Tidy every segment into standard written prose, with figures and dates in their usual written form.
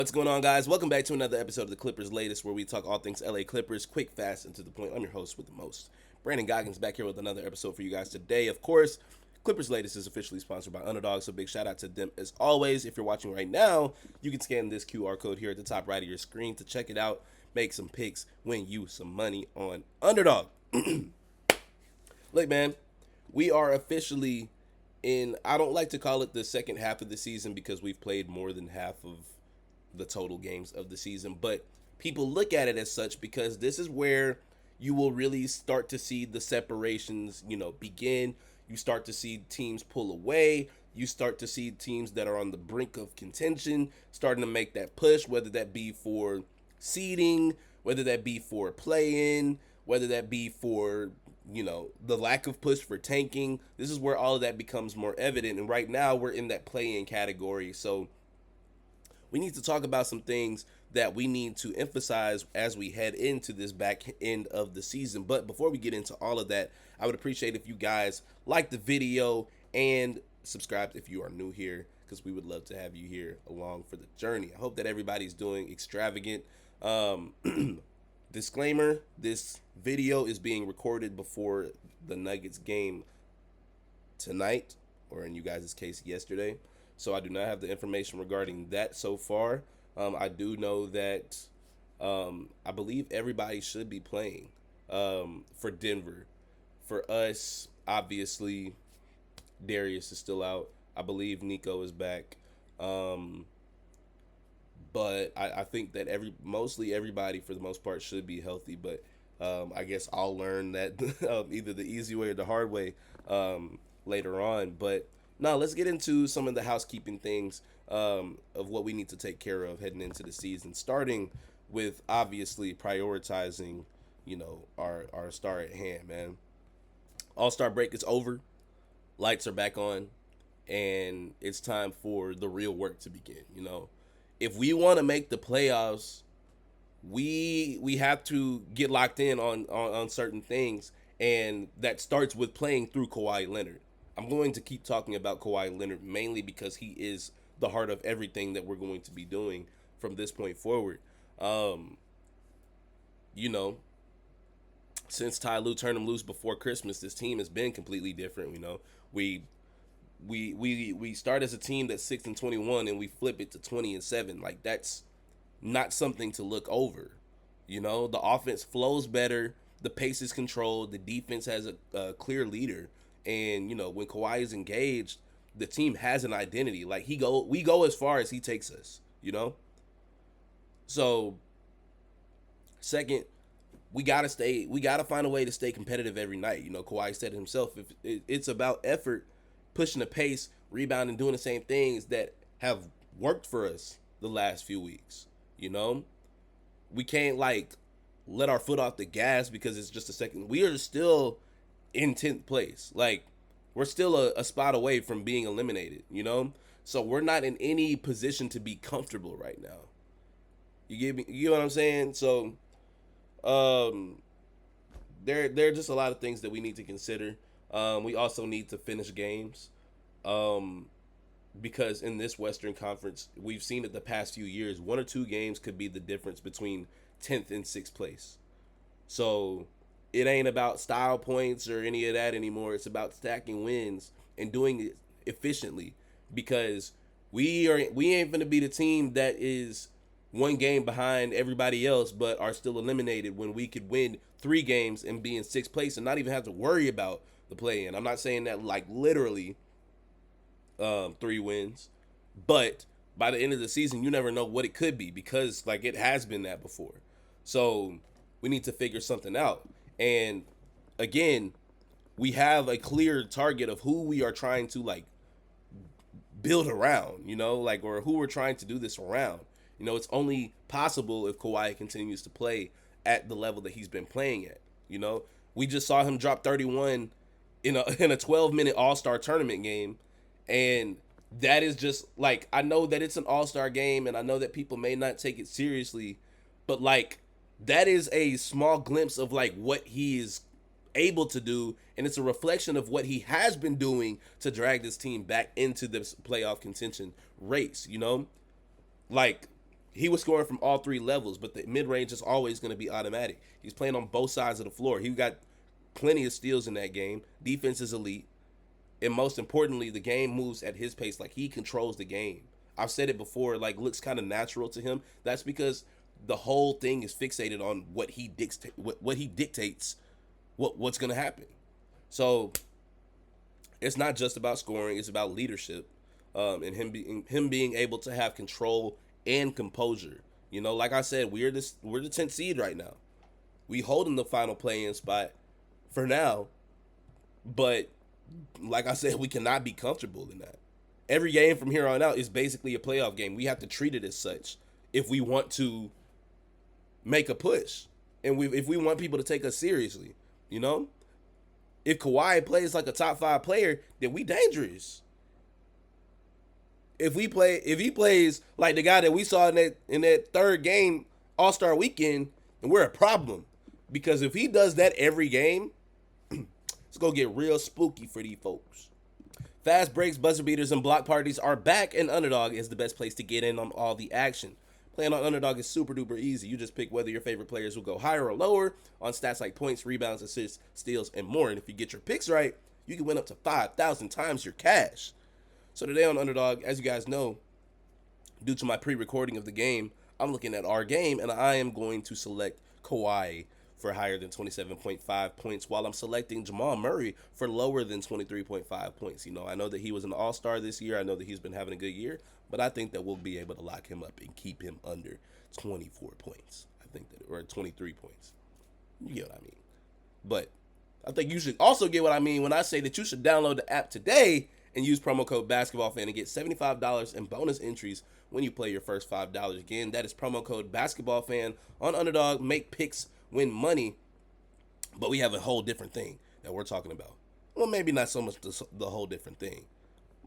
What's going on, guys? Welcome back to another episode of the Clippers Latest, where we talk all things LA Clippers, quick, fast, and to the point. I'm your host with the most, Brandon Goggins, back here with another episode for you guys today. Of course, Clippers Latest is officially sponsored by Underdog, so big shout out to them as always. If you're watching right now, you can scan this QR code here at the top right of your screen to check it out, make some picks, win you some money on Underdog. Look, man, we are officially in, I don't like to call it the second half of the season because we've played more than half of the total games of the season, but people look at it as such because this is where you will really start to see the separations, begin. You start to see teams pull away. You start to see teams that are on the brink of contention starting to make that push, whether that be for seeding, whether that be for play-in, whether that be for, the lack of push for tanking. This is where all of that becomes more evident, and right now we're in that play-in category. So we need to talk about some things that we need to emphasize as we head into this back end of the season. But before we get into all of that, I would appreciate if you guys like the video and subscribe if you are new here, because we would love to have you here along for the journey. I hope that everybody's doing extravagant. Disclaimer, this video is being recorded before the Nuggets game tonight, or in you guys' case, yesterday. So I do not have the information regarding that so far. I do know that I believe everybody should be playing for Denver. For us, obviously, Darius is still out. I believe Nico is back. But I think that mostly everybody, for the most part, should be healthy. But I guess I'll learn that either the easy way or the hard way later on. But now let's get into some of the housekeeping things of what we need to take care of heading into the season, starting with obviously prioritizing, our star at hand, man. All-Star break is over. Lights are back on, and it's time for the real work to begin. If we want to make the playoffs, we have to get locked in on certain things, and that starts with playing through Kawhi Leonard. I'm going to keep talking about Kawhi Leonard mainly because he is the heart of everything that we're going to be doing from this point forward. You know, since Ty Lue turned him loose before Christmas, this team has been completely different. We start as a team that's 6-21 and we flip it to 20-7. Like, that's not something to look over. The offense flows better, the pace is controlled, the defense has a clear leader. And, when Kawhi is engaged, the team has an identity. Like, we go as far as he takes us. So, second, we gotta find a way to stay competitive every night. Kawhi said it himself, if it's about effort, pushing the pace, rebounding, doing the same things that have worked for us the last few weeks. We can't let our foot off the gas because it's just a second. We are still in 10th place. Like, we're still a spot away from being eliminated, So we're not in any position to be comfortable right now. You get what I'm saying? So there are just a lot of things that we need to consider. We also need to finish games. Because in this Western Conference, we've seen it the past few years, 1 or 2 games could be the difference between 10th and 6th place. So it ain't about style points or any of that anymore. It's about stacking wins and doing it efficiently, because we ain't gonna be the team that is 1 game behind everybody else but are still eliminated, when we could win 3 games and be in 6th place and not even have to worry about the play-in. I'm not saying that literally 3 wins, but by the end of the season, you never know what it could be, because it has been that before. So we need to figure something out. And again, we have a clear target of who we are trying to build around, or who we're trying to do this around. It's only possible if Kawhi continues to play at the level that he's been playing at. We just saw him drop 31 in a 12-minute All-Star tournament game. And that is just I know that it's an All-Star game and I know that people may not take it seriously, but that is a small glimpse of what he is able to do, and it's a reflection of what he has been doing to drag this team back into this playoff contention race. He was scoring from all three levels, but the mid range is always going to be automatic. He's playing on both sides of the floor. He got plenty of steals in that game. Defense is elite. And most importantly, the game moves at his pace. Like, he controls the game. I've said it before, like, looks kind of natural to him. That's because the whole thing is fixated on what he dictates what's going to happen. So it's not just about scoring, it's about leadership. And him being able to have control and composure. You know, like I said, we're the 10th seed right now. We holding the final play-in spot for now, but like I said, we cannot be comfortable in that. Every game from here on out is basically a playoff game. We have to treat it as such if we want to make a push, and if we want people to take us seriously. You know, if Kawhi plays like a top 5 player, then we dangerous. If he plays like the guy that we saw in that third game All-Star weekend, then we're a problem. Because if he does that every game, it's gonna get real spooky for these folks. Fast breaks, buzzer beaters, and block parties are back, and Underdog is the best place to get in on all the action. Playing on Underdog is super duper easy. You just pick whether your favorite players will go higher or lower on stats like points, rebounds, assists, steals, and more. And if you get your picks right, you can win up to 5,000 times your cash. So today on Underdog, as you guys know, due to my pre-recording of the game, I'm looking at our game, and I am going to select Kawhi for higher than 27.5 points, while I'm selecting Jamal Murray for lower than 23.5 points. You know, I know that he was an all-star this year. I know that he's been having a good year, but I think that we'll be able to lock him up and keep him under 24 points. I think that, or 23 points. You get what I mean. But I think you should also get what I mean when I say that you should download the app today and use promo code BasketballFan and get $75 in bonus entries when you play your first $5. Again, that is promo code BasketballFan on Underdog. Make picks, win money. But we have a whole different thing that we're talking about. Well, maybe not so much the whole different thing,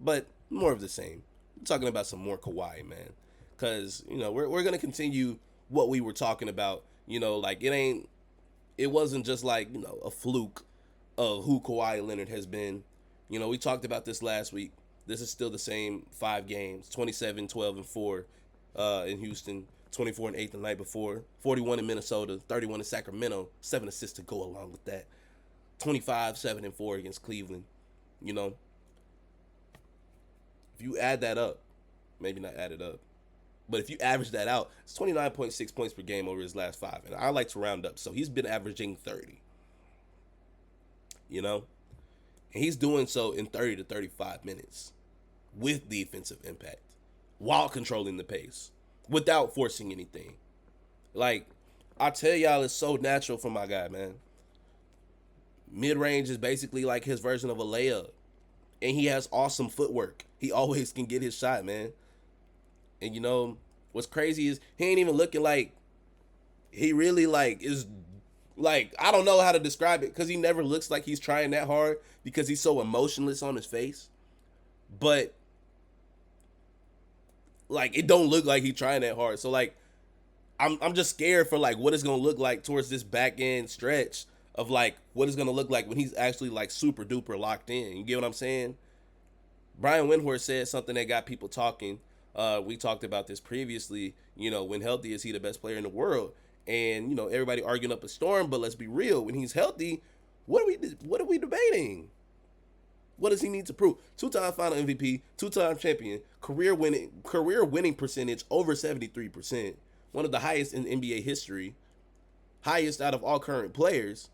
but more of the same. We're talking about some more Kawhi, man. Because, you know, we're going to continue what we were talking about. You know, like, it wasn't just like, you know, a fluke of who Kawhi Leonard has been. You know, we talked about this last week. This is still the same 5 games, 27, 12, and 4 in Houston, 24 and 8 the night before, 41 in Minnesota, 31 in Sacramento, 7 assists to go along with that, 25, 7, and 4 against Cleveland. You know, if you add that up, maybe not add it up, but if you average that out, it's 29.6 points per game over his last 5. And I like to round up, so he's been averaging 30. You know? And he's doing so in 30 to 35 minutes with defensive impact while controlling the pace without forcing anything. Like, I tell y'all, it's so natural for my guy, man. Mid-range is basically like his version of a layup. And he has awesome footwork. He always can get his shot, man. And, you know, what's crazy is he ain't even looking like he really, like, is... Like, I don't know how to describe it because he never looks like he's trying that hard because he's so emotionless on his face. But, like, it don't look like he's trying that hard. So, like, I'm just scared for, like, what it's going to look like towards this back end stretch of, like, what it's going to look like when he's actually, like, super duper locked in. You get what I'm saying? Brian Windhorst said something that got people talking. We talked about this previously. You know, when healthy, is he the best player in the world? And, you know, everybody arguing up a storm, but let's be real. When he's healthy, what are we debating? What does he need to prove? 2-time final MVP, 2-time champion, career winning percentage over 73%, one of the highest in NBA history, highest out of all current players.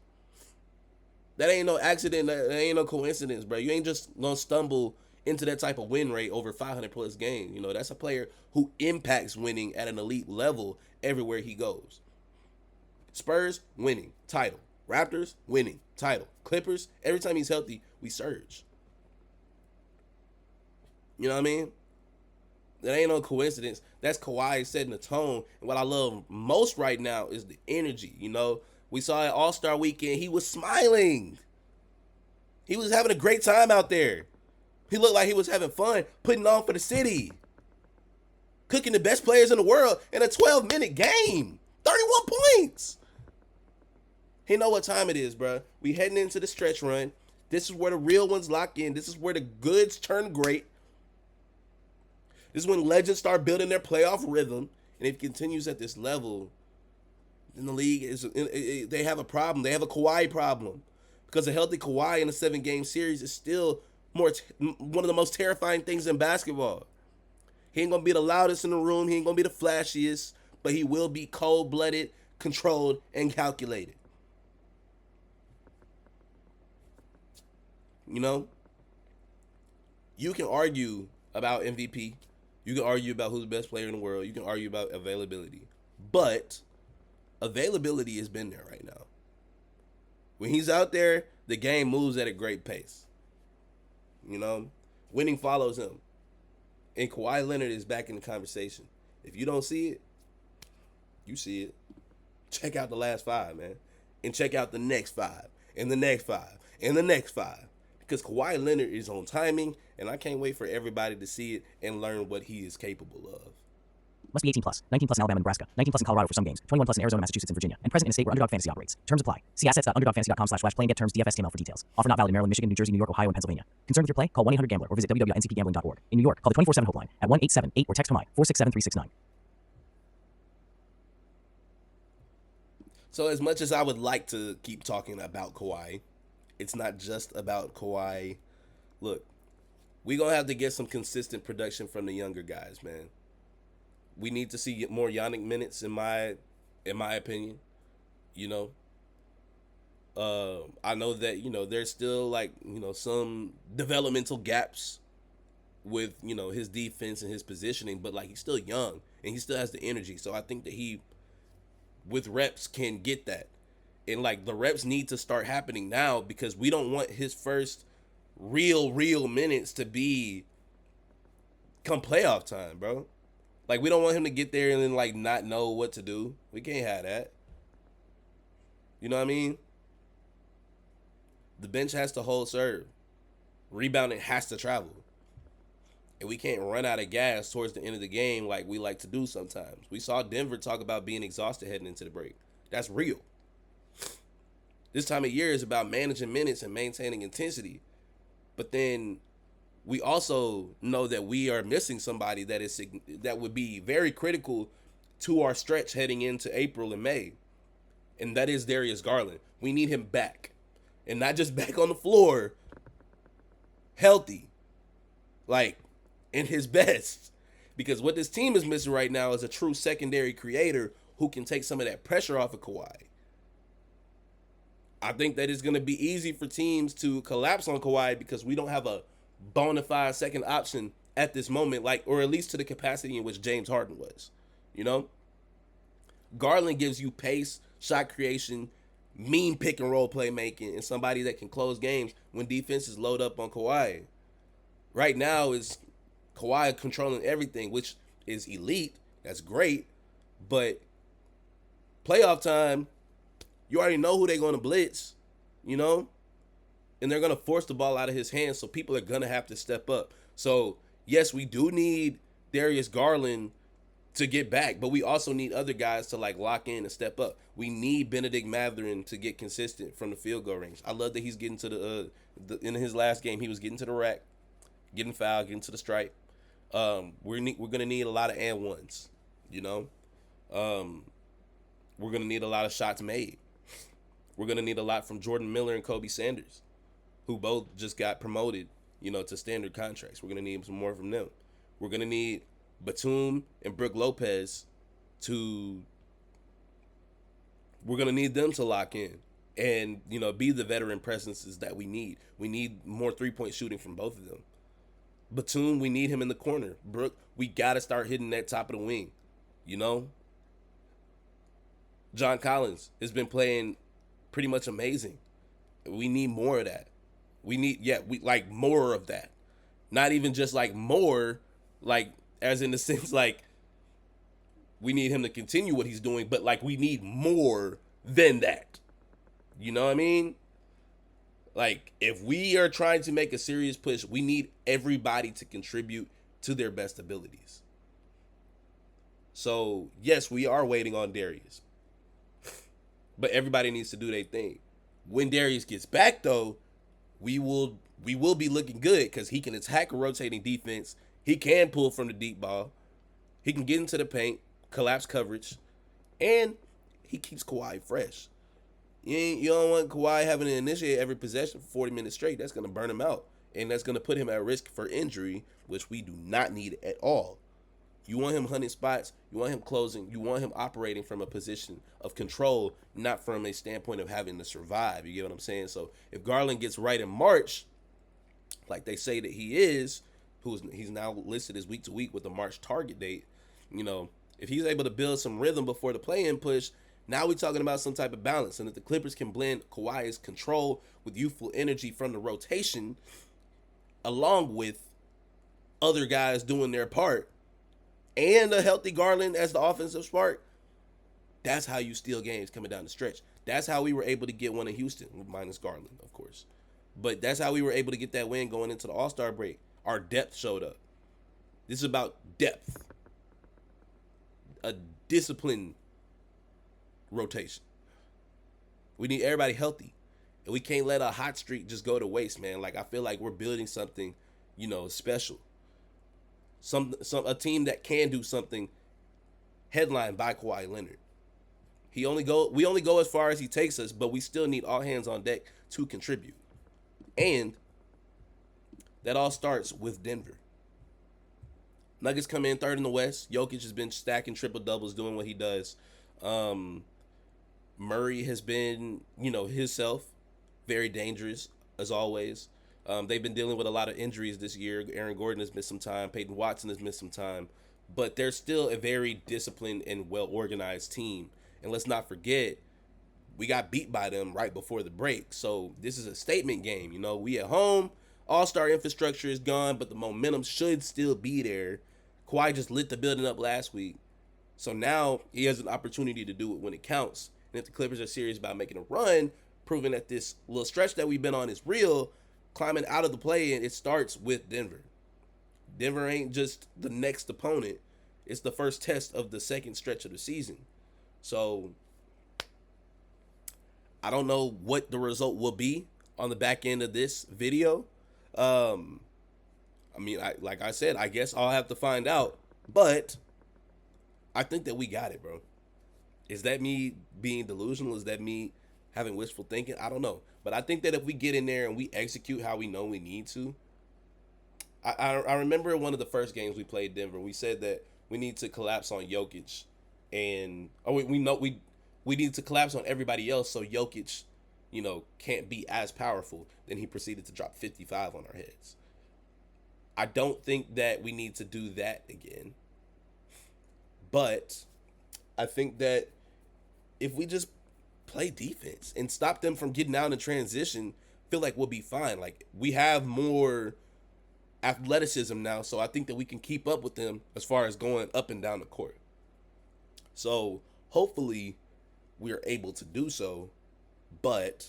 That ain't no accident. That ain't no coincidence, bro. You ain't just gonna stumble into that type of win rate over 500 plus games. You know, that's a player who impacts winning at an elite level everywhere he goes. Spurs, winning, title. Raptors, winning, title. Clippers, every time he's healthy, we surge. You know what I mean? That ain't no coincidence. That's Kawhi setting the tone. And what I love most right now is the energy, you know? We saw at All-Star Weekend, he was smiling. He was having a great time out there. He looked like he was having fun, putting on for the city. Cooking the best players in the world in a 12-minute game. 31 points. He know what time it is, bro. We heading into the stretch run. This is where the real ones lock in. This is where the goods turn great. This is when legends start building their playoff rhythm. And if he continues at this level, then the league they have a problem. They have a Kawhi problem. Because a healthy Kawhi in a 7-game series is still one of the most terrifying things in basketball. He ain't going to be the loudest in the room. He ain't going to be the flashiest. But he will be cold-blooded, controlled, and calculated. You know? You can argue about MVP. You can argue about who's the best player in the world. You can argue about availability. But availability has been there right now. When he's out there, the game moves at a great pace. You know? Winning follows him. And Kawhi Leonard is back in the conversation. If you don't see it, you see it. Check out the last 5, man. And check out the next 5. And the next 5. And the next 5. Because Kawhi Leonard is on timing, and I can't wait for everybody to see it and learn what he is capable of. Must be 18 plus. 19 plus in Alabama and Nebraska. 19 plus in Colorado for some games. 21 plus in Arizona, Massachusetts, and Virginia. And present in a state where Underdog Fantasy operates. Terms apply. See assets.underdogfantasy.com/play and get terms DFSTML for details. Offer not valid in Maryland, Michigan, New Jersey, New York, Ohio, and Pennsylvania. Concerned with your play? Call 1-800-GAMBLER or visit www.ncpgambling.org. In New York, call the 24/7 helpline at 1-878 or text HOMI 467-369. So as much as I would like to keep talking about Kawhi, it's not just about Kawhi. Look, we're going to have to get some consistent production from the younger guys, man. We need to see more Yannick minutes, in my opinion. You know, I know that, you know, there's still like, you know, some developmental gaps with, you know, his defense and his positioning, but like he's still young and he still has the energy. So I think that he, with reps, can get that. And like the reps need to start happening now because we don't want his first real minutes to be come playoff time, bro. Like, we don't want him to get there and then, like, not know what to do. We can't have that. You know what I mean? The bench has to hold serve. Rebounding has to travel. And we can't run out of gas towards the end of the game like we like to do sometimes. We saw Denver talk about being exhausted heading into the break. That's real. This time of year is about managing minutes and maintaining intensity. But then we also know that we are missing somebody that would be very critical to our stretch heading into April and May. And that is Darius Garland. We need him back. And not just back on the floor, healthy. Like, in his best. Because what this team is missing right now is a true secondary creator who can take some of that pressure off of Kawhi. I think that it's going to be easy for teams to collapse on Kawhi because we don't have a bona fide second option at this moment, like, or at least to the capacity in which James Harden was. You know? Garland gives you pace, shot creation, mean pick and roll playmaking, and somebody that can close games when defenses load up on Kawhi. Right now is Kawhi controlling everything, which is elite. That's great. But playoff time, you already know who they're going to blitz, you know? And they're going to force the ball out of his hands, so people are going to have to step up. So, yes, we do need Darius Garland to get back, but we also need other guys to, like, lock in and step up. We need Benedict Mathurin to get consistent from the field goal range. I love that he's getting to in his last game, he was getting to the rack, getting fouled, getting to the stripe. We're going to need a lot of and ones, you know? We're going to need a lot of shots made. We're going to need a lot from Jordan Miller and Kobe Sanders, who both just got promoted, you know, to standard contracts. We're going to need some more from them. We're going to need Batum and Brook Lopez we're going to need them to lock in and, you know, be the veteran presences that we need. We need more three-point shooting from both of them. Batum, we need him in the corner. Brook, we got to start hitting that top of the wing, you know? John Collins has been playing pretty much amazing. We need more of that. We like more of that. Not even just like more, like as in the sense like we need him to continue what he's doing, but like we need more than that. You know what I mean? Like if we are trying to make a serious push, we need everybody to contribute to their best abilities. So yes, we are waiting on Darius. But everybody needs to do their thing. When Darius gets back, though, we will be looking good because he can attack a rotating defense. He can pull from the deep ball. He can get into the paint. collapse coverage, and he keeps Kawhi fresh. You don't want Kawhi having to initiate every possession for 40 minutes straight. That's going to burn him out, and that's going to put him at risk for injury, which we do not need at all. You want him hunting spots. You want him closing. You want him operating from a position of control, not from a standpoint of having to survive. You get what I'm saying? So if Garland gets right in March, like they say that he is, he's now listed as week to week with the March target date, if he's able to build some rhythm before the play-in push, now we're talking about some type of balance. And if the Clippers can blend Kawhi's control with youthful energy from the rotation, along with other guys doing their part, and a healthy Garland as the offensive spark, that's how you steal games coming down the stretch. That's how we were able to get one in Houston, minus Garland, of course. But that's how we were able to get that win going into the All-Star break. Our depth showed up. This is about depth. A disciplined rotation. We need everybody healthy. And we can't let a hot streak just go to waste, man. Like, I feel like we're building something, special. A team that can do something headlined by Kawhi Leonard. We only go as far as he takes us, but we still need all hands on deck to contribute. And that all starts with Denver. Nuggets come in third in the West. Jokic has been stacking triple doubles, doing what he does. Murray has been, himself, very dangerous as always. They've been dealing with a lot of injuries this year. Aaron Gordon has missed some time. Peyton Watson has missed some time. But they're still a very disciplined and well-organized team. And let's not forget, we got beat by them right before the break. So this is a statement game. We at home. All-star infrastructure is gone, but the momentum should still be there. Kawhi just lit the building up last week. So now he has an opportunity to do it when it counts. And if the Clippers are serious about making a run, proving that this little stretch that we've been on is real, climbing out of the play-in, it starts with Denver. Denver ain't just the next opponent. It's the first test of the second stretch of the season. So I don't know what the result will be on the back end of this video. Like I said, I guess I'll have to find out. But I think that we got it, bro. Is that me being delusional? Is that me having wishful thinking? I don't know. But I think that if we get in there and we execute how we know we need to, I remember one of the first games we played Denver, we said that we need to collapse on Jokic, and we know we need to collapse on everybody else so Jokic, can't be as powerful. Then he proceeded to drop 55 on our heads. I don't think that we need to do that again. But I think that if we just play defense and stop them from getting out in transition, feel like we'll be fine. Like, we have more athleticism now, so I think that we can keep up with them as far as going up and down the court. So hopefully we're able to do so, but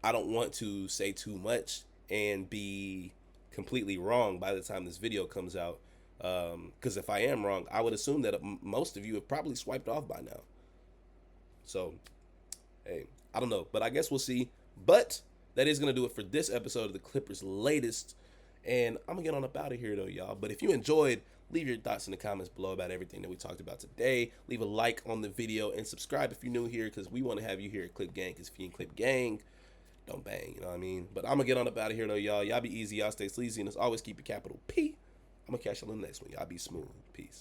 I don't want to say too much and be completely wrong by the time this video comes out, because if I am wrong, I would assume that most of you have probably swiped off by now. So hey, I don't know, but I guess we'll see. But that is going to do it for this episode of the Clippers Latest. And I'm going to get on up out of here, though, y'all. But if you enjoyed, leave your thoughts in the comments below about everything that we talked about today. Leave a like on the video and subscribe if you're new here, because we want to have you here at Clip Gang. Because if you ain't Clip Gang, don't bang, you know what I mean? But I'm going to get on up out of here, though, y'all. Y'all be easy. Y'all stay sleazy. And as always, keep your capital P. I'm going to catch y'all in the next one. Y'all be smooth. Peace.